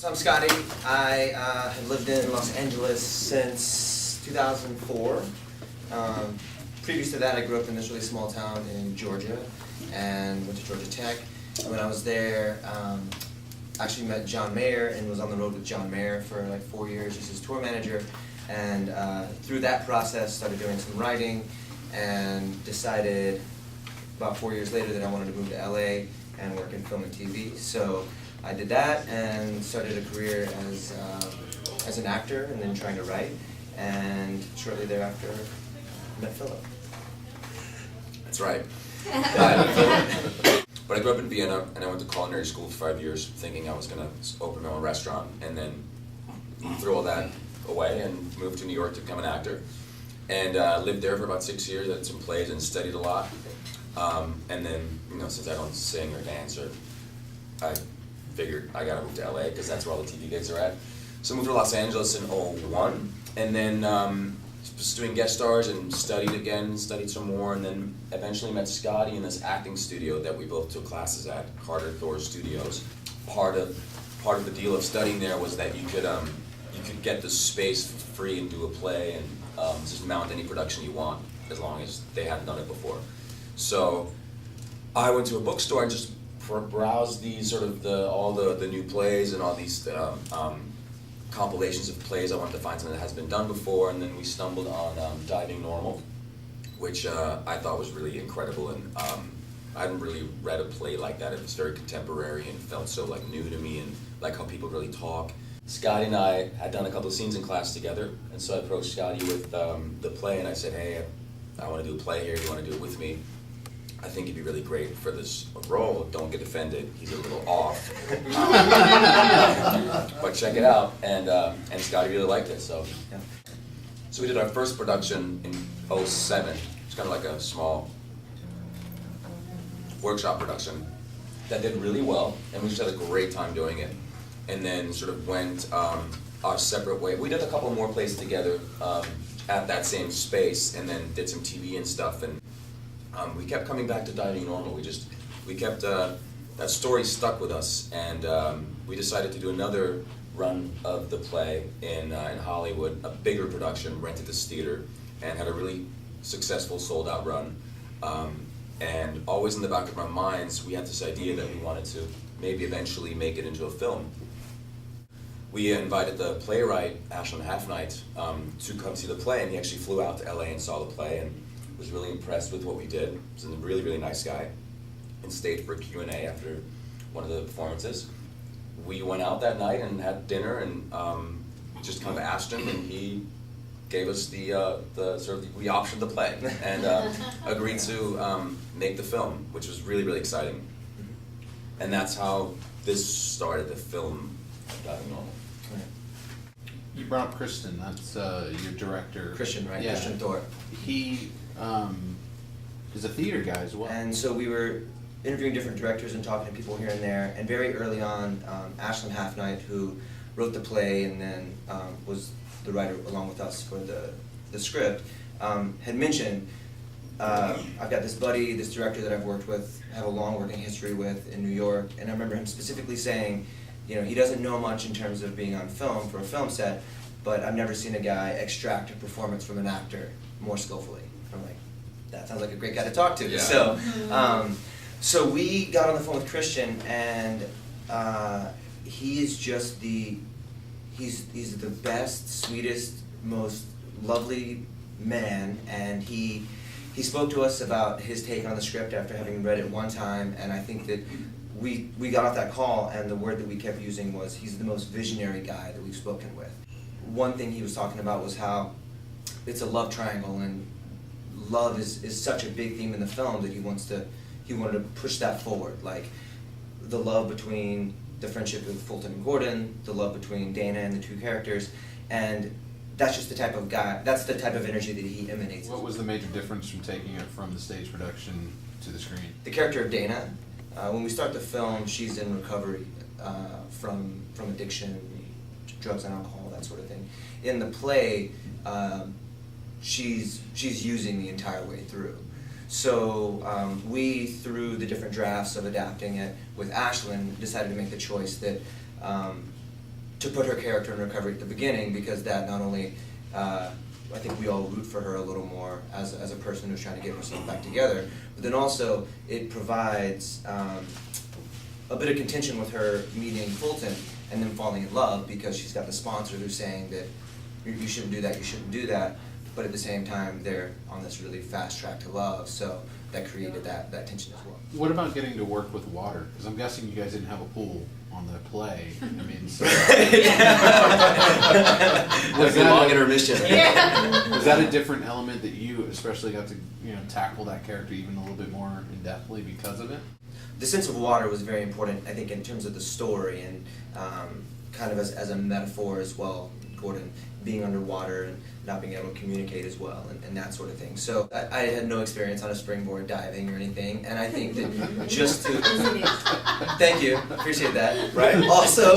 So I'm Scotty. I have lived in Los Angeles since 2004. Previous to that, I grew up in this really small town in Georgia and went to Georgia Tech. And when I was there, actually met John Mayer and was on the road with John Mayer for like 4 years as his tour manager. And through that process, started doing some writing and decided about 4 years later that I wanted to move to LA and work in film and TV. So I did that and started a career as an actor and then trying to write. And shortly thereafter, met Philipp. That's right. But I grew up in Vienna and I went to culinary school for 5 years thinking I was going to open my own restaurant, and then threw all that away and moved to New York to become an actor. And lived there for about 6 years, did some plays and studied a lot. And then, since I don't sing or dance, I figured I gotta move to LA because that's where all the TV gigs are at. So I moved to Los Angeles in '01, and then just doing guest stars and studied some more, and then eventually met Scotty in this acting studio that we both took classes at, Kristjan Thor Studios. Part of the deal of studying there was that you could get the space for free and do a play and just mount any production you want as long as they hadn't done it before. So I went to a bookstore and just browsed these all the new plays and all these compilations of plays. I wanted to find something that has been done before, and then we stumbled on Diving Normal, which I thought was really incredible, and I hadn't really read a play like that. It was very contemporary and felt so new to me, and like how people really talk. Scotty and I had done a couple of scenes in class together, and so I approached Scotty with the play, and I said, hey, I want to do a play here, do you want to do it with me? I think he'd be really great for this role. Don't get offended, he's a little off. But check it out, and Scotty really liked it, so. Yeah. So we did our first production in '07. It's kind of like a small workshop production that did really well, and we just had a great time doing it. And then sort of went our separate way. We did a couple more plays together at that same space, and then did some TV and stuff, and we kept coming back to Diving Normal. We kept, that story stuck with us, and we decided to do another run of the play in Hollywood, a bigger production, rented this theater, and had a really successful sold-out run. And always in the back of our minds, we had this idea that we wanted to maybe eventually make it into a film. We invited the playwright, Ashlin Halfnight, to come see the play, and he actually flew out to LA and saw the play and was really impressed with what we did. He was a really, really nice guy, and stayed for a Q&A after one of the performances. We went out that night and had dinner, and just kind of asked him, and he gave us we optioned the play and agreed to make the film, which was really, really exciting. And that's how this started, the film Diving Normal. You brought up Kristjan, that's your director. Kristjan, right? Yeah. Kristjan Thor. He is a theater guy as well. And so we were interviewing different directors and talking to people here and there, and very early on, Ashlin Halfnight, who wrote the play and then was the writer along with us for the script, had mentioned, I've got this buddy, this director that I've worked with, have a long working history with in New York, and I remember him specifically saying, he doesn't know much in terms of being on film for a film set, but I've never seen a guy extract a performance from an actor more skillfully. I'm like, that sounds like a great guy to talk to. Yeah. So we got on the phone with Kristjan, and he is just he's the best, sweetest, most lovely man, and he spoke to us about his take on the script after having read it one time, and I think that we got off that call, and the word that we kept using was he's the most visionary guy that we've spoken with. One thing he was talking about was how it's a love triangle, and love is such a big theme in the film that he wanted to push that forward, like the love between the friendship with Fulton and Gordon, the love between Dana and the two characters, and that's just the type of guy, that's the type of energy that he emanates. What was the major difference from taking it from the stage production to the screen? The character of Dana, when we start the film, she's in recovery from addiction, drugs and alcohol, that sort of thing. In the play, she's using the entire way through. So we, through the different drafts of adapting it with Ashlin, decided to make the choice that to put her character in recovery at the beginning, because that not only, I think we all root for her a little more as a person who's trying to get herself back together, but then also it provides a bit of contention with her meeting Fulton and then falling in love, because she's got the sponsor who's saying that you shouldn't do that, you shouldn't do that, but at the same time they're on this really fast track to love, so that created that tension as well. What about getting to work with water? Because I'm guessing you guys didn't have a pool on the play. I mean, so Was a long intermission. was that a different element that you especially got to tackle that character even a little bit more in depthly because of it? The sense of water was very important, I think, in terms of the story and kind of as a metaphor as well. Gordon being underwater and not being able to communicate as well, and that sort of thing. So I had no experience on a springboard diving or anything, and I think that just to thank you, appreciate that. Right. Also,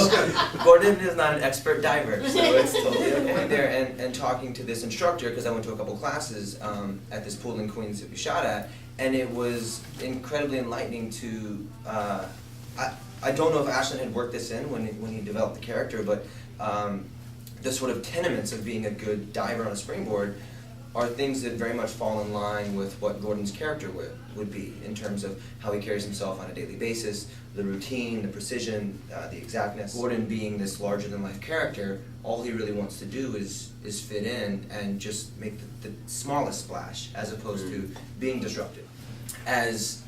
Gordon is not an expert diver, so it's totally okay there. And talking to this instructor, because I went to a couple classes at this pool in Queens that we shot at, and it was incredibly enlightening to. I don't know if Ashlin had worked this in when he developed the character, but. The sort of tenements of being a good diver on a springboard are things that very much fall in line with what Gordon's character would be, in terms of how he carries himself on a daily basis, the routine, the precision, the exactness. Gordon being this larger-than-life character, all he really wants to do is fit in and just make the smallest splash, as opposed to being disruptive. As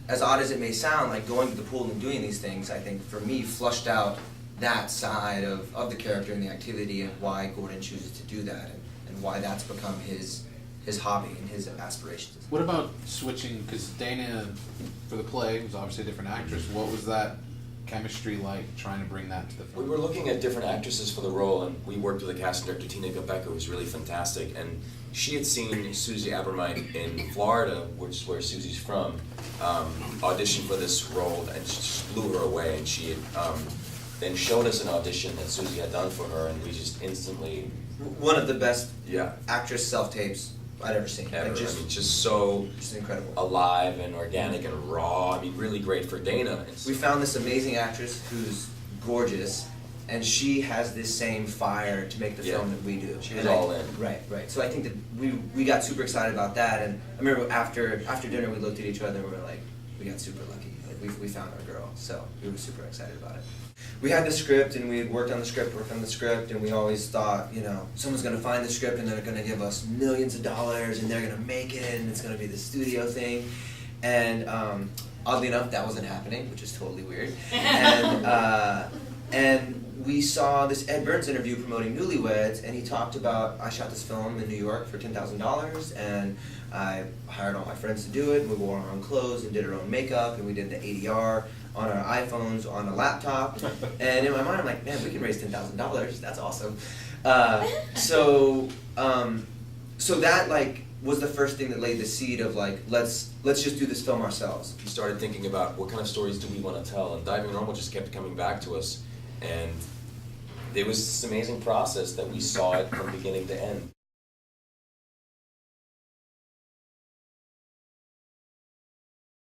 odd as it may sound, like going to the pool and doing these things, I think for me flushed out that side of the character and the activity, and why Gordon chooses to do that, and why that's become his hobby and his aspirations. What about switching, because Dana, for the play, was obviously a different actress. What was that chemistry like, trying to bring that to the film? We were looking at different actresses for the role, and we worked with a casting director, Tina Gabecca, who was really fantastic, and she had seen Susie Abermite in Florida, which is where Susie's from, audition for this role, and it just blew her away, and she had then showed us an audition that Susie had done for her, and we just instantly... One of the best Yeah. actress self-tapes I'd ever seen. Ever. Like Just so just incredible. alive and organic and raw. I mean, really great for Dana. We found this amazing actress who's gorgeous, and she has this same fire to make the film that we do. She was And all in. Right. So I think that we got super excited about that, and I remember after dinner we looked at each other and we were like, we got super lucky. Like we found our girl, so we were super excited about it. We had the script, and we had worked on the script, and we always thought, someone's going to find the script and they're going to give us millions of dollars and they're going to make it and it's going to be the studio thing. And oddly enough, that wasn't happening, which is totally weird. And we saw this Ed Burns interview promoting Newlyweds, and he talked about, I shot this film in New York for $10,000, and I hired all my friends to do it, and we wore our own clothes and did our own makeup, and we did the ADR on our iPhones, on a laptop, and in my mind I'm like, man, we can raise $10,000, that's awesome. So that was the first thing that laid the seed of let's just do this film ourselves. We started thinking about what kind of stories do we want to tell, and Diving Normal just kept coming back to us, and it was this amazing process that we saw it from beginning to end.